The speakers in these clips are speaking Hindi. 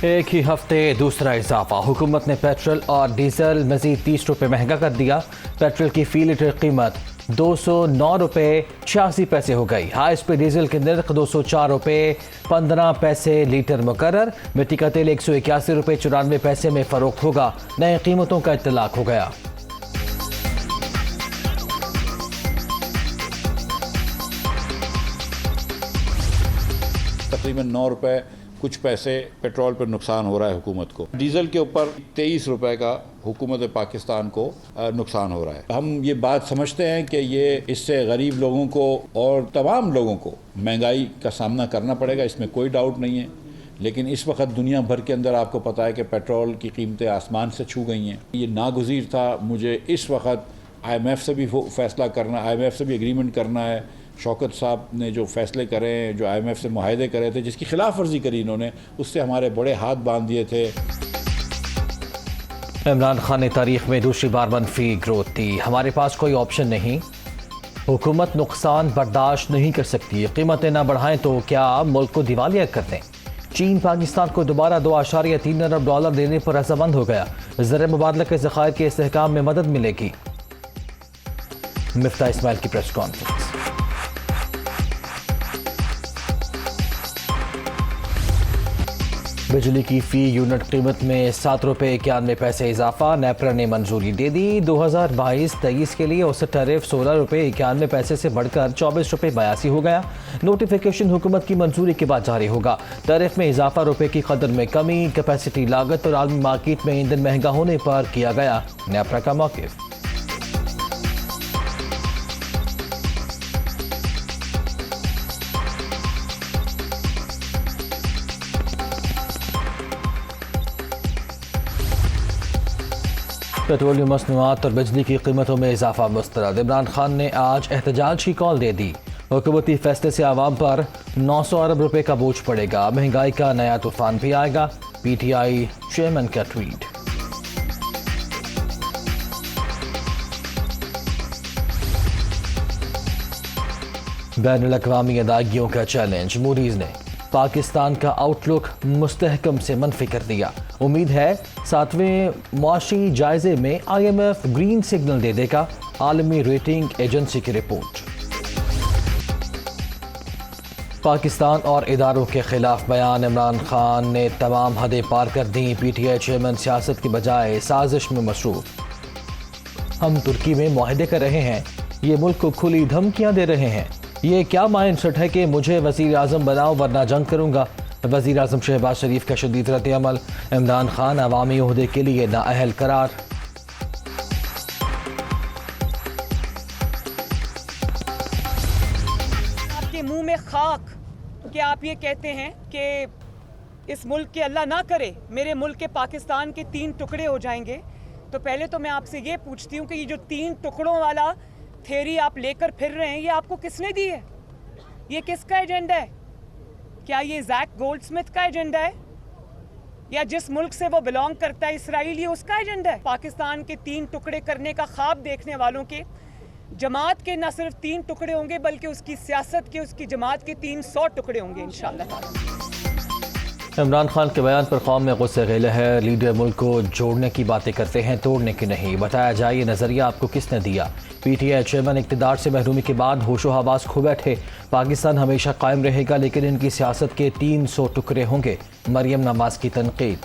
एक ही हफ्ते दूसरा इजाफा। हुकूमत ने पेट्रोल और डीजल मजीद 30 रुपये महंगा कर दिया। पेट्रोल की फी लीटर कीमत 209 रुपये 86 पैसे हो गई। हाई स्पीड डीजल की नर्ख 204 रुपये 15 पैसे लीटर मुकर्रर। मिट्टी का तेल 181 रुपये 94 पैसे में फरोख्त होगा। नई कीमतों का इत्तलाक हो गया। तकरीबन 9 रुपये कुछ पैसे पेट्रोल पर नुकसान हो रहा है हुकूमत को। डीजल के ऊपर 23 रुपये का हुकूमत पाकिस्तान को नुकसान हो रहा है। हम ये बात समझते हैं कि ये इससे गरीब लोगों को और तमाम लोगों को महंगाई का सामना करना पड़ेगा, इसमें कोई डाउट नहीं है। लेकिन इस वक्त दुनिया भर के अंदर आपको पता है कि पेट्रोल की कीमतें आसमान से छू गई हैं। ये नागुज़ीर था मुझे इस वक्त IMF से भी फैसला करना, IMF से भी एग्रीमेंट करना है। शौकत साहब ने जो फैसले करे, जो IMF से मुआहदे करे थे, जिसकी खिलाफ वर्जी करी इन्होंने, उससे हमारे बड़े हाथ बांध दिए थे। इमरान खान ने तारीख में दूसरी बार मनफी ग्रोथ दी। हमारे पास कोई ऑप्शन नहीं, हुकूमत नुकसान बर्दाश्त नहीं कर सकती। कीमतें ना बढ़ाएं तो क्या मुल्क को दिवालिया कर दें। चीन पाकिस्तान को दोबारा $2.3 अरब देने पर रजामंद हो गया। ज़र मुबादला के ज़खायर के इस्तेहकाम में मदद मिलेगी। मिफ्ता इस्माइल की प्रेस कॉन्फ्रेंस। बिजली की फ़ी यूनिट कीमत में 7 रुपये 91 पैसे इजाफा। नेपरा ने मंजूरी दे दी। 2022-23 के लिए औसत टैरिफ 16 रुपये 91 पैसे से बढ़कर 24 रुपये 82 हो गया। नोटिफिकेशन हुकूमत की मंजूरी के बाद जारी होगा। टैरिफ में इजाफा, रुपये की कदर में कमी, कैपेसिटी लागत और आलमी मार्केट में ईंधन महंगा होने पर किया गया। नेपरा का मौक़िफ़। पेट्रोलियम मसनूआत और बिजली की कीमतों में इजाफा मुस्तरद। इमरान खान ने आज एहतजाज की कॉल दे दी। हुकूमती फैसले से आवाम पर 900 अरब रुपए का बोझ पड़ेगा। महंगाई का नया तूफान भी आएगा। PTI चेयरमैन का ट्वीट। बैनुल अक़वामी अदायगियों का चैलेंज। मूडीज ने पाकिस्तान का आउटलुक मुस्तहकम से मनफी कर दिया। उम्मीद है 7वें मुआशी जायजे में IMF ग्रीन सिग्नल दे देगा। आलमी रेटिंग एजेंसी की रिपोर्ट। पाकिस्तान और इदारों के खिलाफ बयान। इमरान खान ने तमाम हदें पार कर दी। PTI चेयरमैन सियासत की बजाय साजिश में मसरूफ। हम तुर्की में मुआहदे कर रहे हैं, ये मुल्क को खुली धमकियां दे रहे हैं। ये क्या माइंडसेट है कि मुझे वज़ीर आज़म बनाओ वरना जंग करूंगा। वज़ीर आज़म शहबाज शरीफ का शदीद रद्द-ए-अमल। इमरान खान अवामी ओहदे के लिए नाअहल करार। आपके मुंह में खाक कि आप ये कहते हैं कि इस मुल्क के अल्लाह ना करे मेरे मुल्क के पाकिस्तान के 3 टुकड़े हो जाएंगे। तो पहले तो मैं आपसे ये पूछती हूँ कि ये जो 3 टुकड़ों वाला थ्योरी आप लेकर फिर रहे हैं, ये आपको किसने दी है? ये किसका एजेंडा है? क्या ये जैक गोल्डस्मिथ का एजेंडा है या जिस मुल्क से वो बिलोंग करता है इसराइल, ये उसका एजेंडा है? पाकिस्तान के 3 टुकड़े करने का ख्वाब देखने वालों के जमात के न सिर्फ 3 टुकड़े होंगे बल्कि उसकी सियासत के, उसकी जमात के 300 टुकड़े होंगे इंशाअल्लाह। इमरान खान के बयान पर कौम में गुस्से गिले है। लीडर मुल्क को जोड़ने की बातें करते हैं, तोड़ने की नहीं। बताया जाए ये नज़रिया आपको किसने दिया? PTI चेयरमैन इक़्तिदार से महरूमी के बाद होशो हवास खो बैठे। पाकिस्तान हमेशा कायम रहेगा लेकिन इनकी सियासत के 300 टुकड़े होंगे। मरियम नवाज की तनकीद।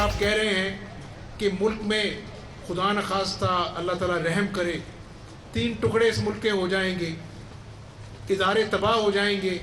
आप कह रहे हैं कि मुल्क में खुदा न खास्ता अल्लाह ताला रहम करे 3 टुकड़े इस मुल्क के हो जाएंगे, इदारे तबाह हो जाएंगे।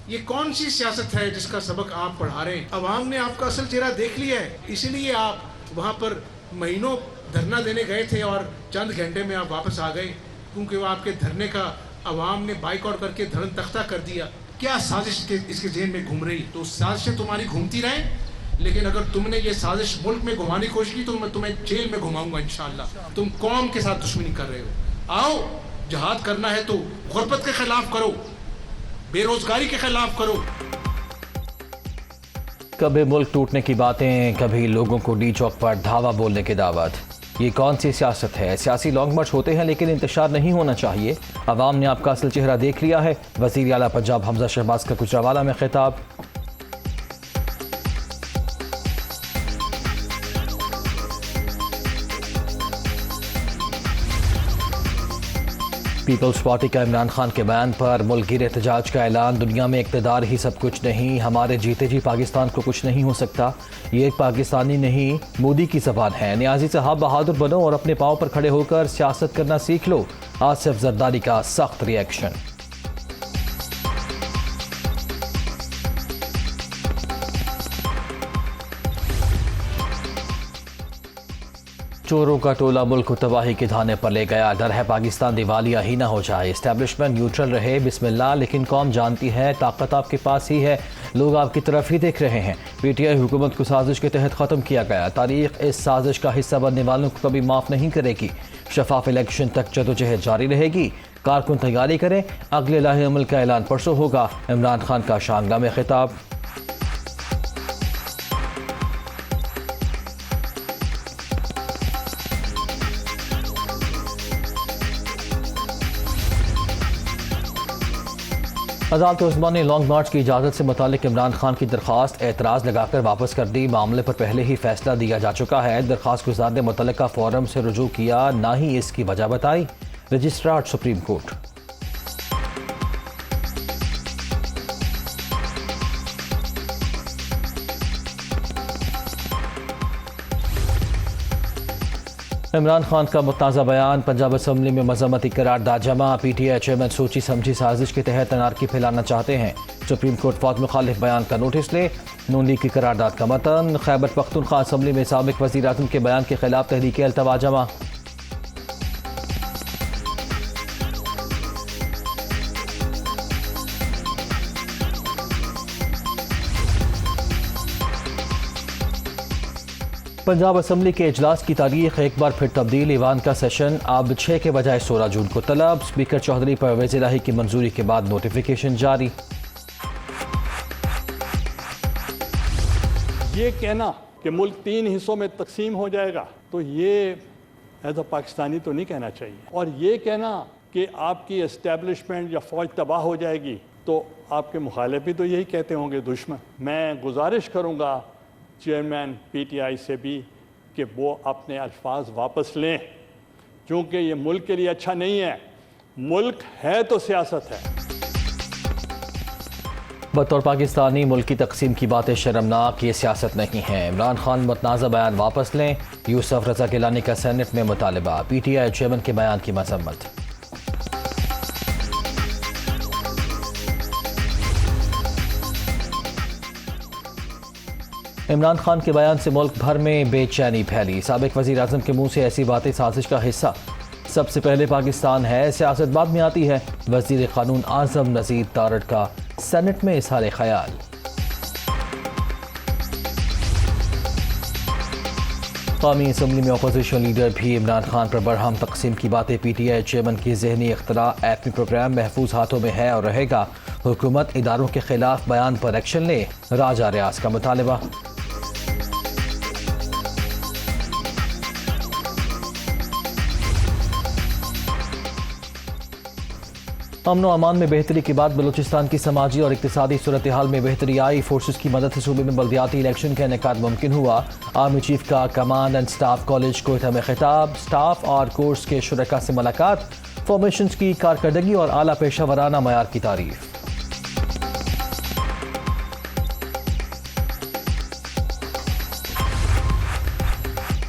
ये कौन सी सियासत है जिसका सबक आप पढ़ा रहे हैं? अवाम ने आपका असल चेहरा देख लिया है, इसीलिए आप वहाँ पर महीनों धरना देने गए थे और चंद घंटे में आप वापस आ गए, क्योंकि वो आपके धरने का अवाम ने बाइकआउट करके धरन तख्ता कर दिया। क्या साजिश इसके जेहन में घूम रही? तो साजिशें तुम्हारी घूमती रहें, लेकिन अगर तुमने ये साजिश मुल्क में घुमाने की कोशिश की तो मैं तुम्हें जेल में घुमाऊंगा इंशाअल्लाह। तुम कौम के साथ दुश्मनी कर रहे हो। आओ, जहाद करना है तो गुर्बत के खिलाफ करो, बेरोजगारी के खिलाफ करो। कभी मुल्क टूटने की बातें, कभी लोगों को डी चौक पर धावा बोलने की दावत। ये कौन सी सियासत है? सियासी लॉन्ग मार्च होते हैं लेकिन इंतशार नहीं होना चाहिए। अवाम ने आपका असल चेहरा देख लिया है। वज़ीर आला पंजाब हमजा शहबाज का गुजरावाला में खिताब। पीपल्स पार्टी का इमरान खान के बयान पर मुल्कगीर एहतजाज का ऐलान। दुनिया में इक़्तिदार ही सब कुछ नहीं, हमारे जीते जी पाकिस्तान को कुछ नहीं हो सकता। ये एक पाकिस्तानी नहीं, मोदी की ज़बान है। नियाज़ी साहब बहादुर बनो और अपने पाँव पर खड़े होकर सियासत करना सीख लो। आसिफ जरदारी का सख्त रिएक्शन। चोरों का टोला मुल्क को तबाही के धाने पर ले गया। डर है पाकिस्तान दिवालिया ही ना हो जाए। एस्टेब्लिशमेंट न्यूट्रल रहे, बिस्मिल्लाह, लेकिन कौम जानती है ताकत आपके पास ही है। लोग आपकी तरफ ही देख रहे हैं। पीटीआई हुकूमत को साजिश के तहत ख़त्म किया गया। तारीख इस साजिश का हिस्सा बनने वालों को कभी माफ़ नहीं करेगी। शफाफ इलेक्शन तक जदोजहद जारी रहेगी। कारकुन तैयारी करें, अगले लाहे अमल का ऐलान परसों होगा। इमरान खान का शांगला में खिताब। अदालत उस्मा ने लॉन्ग मार्च की इजाज़त से मुतालिक इमरान खान की दरख्वास्त एतराज़ लगाकर वापस कर दी। मामले पर पहले ही फैसला दिया जा चुका है। दरख्वास्त गुजार ने मुतल्लिका फोरम से रुजू किया, ना ही इसकी वजह बताई। Registrar supreme court. Imran Khan का मुतनाज़ा बयान। पंजाब असम्बली में मजम्मती करारदाद जमा। पीटीआई चेयरमैन सोची समझी साजिश के तहत अनारकी फैलाना चाहते हैं। सुप्रीम कोर्ट फौज मुखालिफ बयान का नोटिस ले। नून लीग की करारदाद का मतन। खैबर पख्तूनख्वा असम्बली में साबिक वज़ीर आज़म के बयान के खिलाफ तहरीक अल्तवा जमा। पंजाब असम्बली के इजलास की तारीख एक बार फिर तब्दील। ईवान का सेशन अब 6 के बजाय 16 जून को तलब। स्पीकर चौधरी परवेज़ इलाही की मंजूरी के बाद नोटिफिकेशन जारी। ये कहना कि मुल्क 3 हिस्सों में तकसीम हो जाएगा, तो ये एज अ पाकिस्तानी तो नहीं कहना चाहिए। और ये कहना कि आपकी एस्टेब्लिशमेंट या फौज तबाह हो जाएगी, तो आपके मुखालिफ भी तो यही कहते होंगे, दुश्मन। मैं गुजारिश करूँगा चेयरमैन पीटीआई से भी कि वो अपने अल्फाज वापस लें, क्योंकि ये मुल्क के लिए अच्छा नहीं है। मुल्क है तो सियासत है। बतौर पाकिस्तानी मुल्क की तकसीम की बातें शर्मनाक, ये सियासत नहीं है। इमरान खान मुतनाज़ा बयान वापस लें। यूसुफ रजा गिलानी का सेनेट में मुतालबा। पीटीआई चेयरमैन के बयान की मजम्मत। इमरान खान के बयान से मुल्क भर में बेचैनी फैली। साबिक वज़ीर आज़म के मुंह से ऐसी बातें साजिश का हिस्सा। सबसे पहले पाकिस्तान है, सियासत बाद में आती है। वज़ीर क़ानून आज़म नज़ीर तारड़ का सेनेट में इज़हार ख्याल। कौमी असम्बली में अपोजिशन लीडर भी इमरान खान पर बरहम तकसीम की बातें। पीटीआई चेयरमैन की ज़हनी इख्तरा। एटमी प्रोग्राम महफूज हाथों में है और रहेगा। हुकूमत इदारों के खिलाफ बयान पर एक्शन ले। राजा रियाज का मुतालबा। अमन व अमान में बेहतरी के बाद बलूचिस्तान की समाजी और इक्तिसादी सूरत हाल में बेहतरी आई। फोर्सेस की मदद से सूबे में बल्दियाती इलेक्शन का इनेकाद मुमकिन हुआ। आर्मी चीफ का command and staff college Quetta में खिताब। स्टाफ और कोर्स के शुरका से मुलाकात। फॉर्मेशंस की कारकर्दगी और आला पेशा वराना मयार की तारीफ।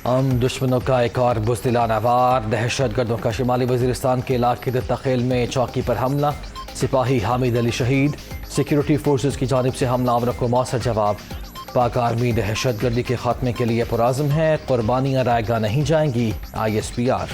हम दुश्मनों का एक और बुज़दिलाना वार। दहशतगर्दों का शिमाली वज़ीरिस्तान के इलाके तखेल में चौकी पर हमला। सिपाही हामिद अली शहीद। सिक्योरिटी फोर्सेस की जानिब से हमलावरों को मौसर जवाब। पाक आर्मी दहशतगर्दी के खात्मे के लिए पुराज़म है। कुर्बानियाँ रायगा नहीं जाएंगी। ISPR।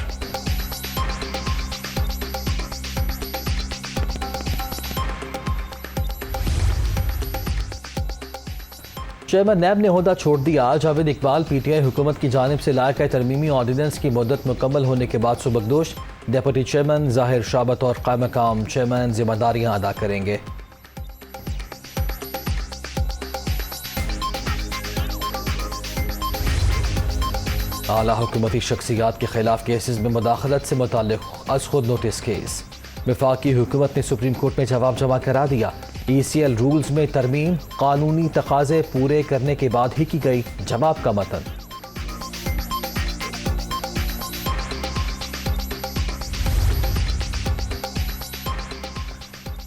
चेयरमैन नैब ने ओहदा छोड़ दिया। जावेद इकबाल पीटीआई हुकूमत की जानिब से लाया गए तरमीमी ऑर्डिनेंस की मुद्दत मुकम्मल होने के बाद सुबकदोश। डिप्टी चेयरमैन ज़ाहिर शाबत और क़ायम मक़ाम चेयरमैन जिम्मेदारियां अदा करेंगे। आला हुकूमती शख्सियात के खिलाफ केसेस में मुदाखलत से मुताल्लिक अज खुद नोटिस केस। वफाकी हुकूमत ने सुप्रीम कोर्ट में जवाब जमा करा दिया। ECL रूल्स में तरमीम, कानूनी तकाजे पूरे करने के बाद ही की गई जवाब का मतन।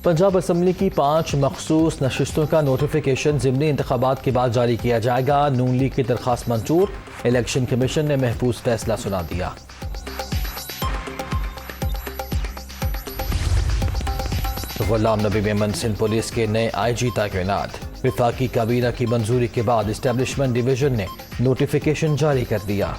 पंजाब असम्बली की 5 मखसूस नशिस्तों का नोटिफिकेशन ज़िमनी इंतखाबात के बाद जारी किया जाएगा। नून लीग की दरख्वास्त मंजूर, इलेक्शन कमीशन ने महफूज फैसला सुना दिया। गुलाम नबी मेमन सिंध पुलिस के नए IG तैनात। वफाकी काबीना की मंजूरी के बाद इस्टेब्लिशमेंट डिवीजन ने नोटिफिकेशन जारी कर दिया।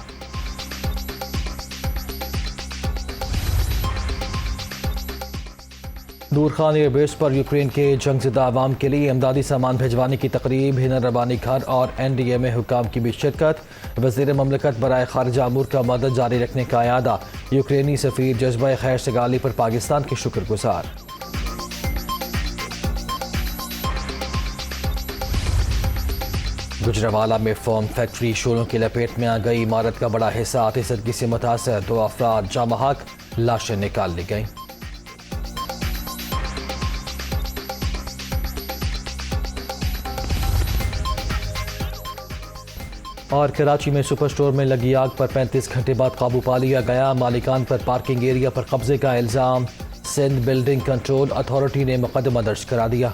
नूर खान एयरबेस पर यूक्रेन के जंगज़दा अवाम के लिए इमदादी सामान भिजवाने की तकरीब। हिना रबानी घर और NDMA हुकाम की भी शिरकत। वज़ीर ममलकत बराए खारिजा अमूर का मदद जारी रखने का यादा। यूक्रेनी सफ़ीर जज्बा खैर सगाली पर पाकिस्तान के शुक्रगुजार। गुजरावाला में फोम फैक्ट्री शोलों की लपेट में आ गई। इमारत का बड़ा हिस्सा आतिशदगी से मुतासर, 2 अफराद जामहक, लाशें निकाल ली गईं। और कराची में सुपर स्टोर में लगी आग पर 35 घंटे बाद काबू पा लिया गया। मालिकान पर पार्किंग एरिया पर कब्जे का इल्ज़ाम। सिंध बिल्डिंग कंट्रोल अथॉरिटी ने मुकदमा दर्ज करा दिया।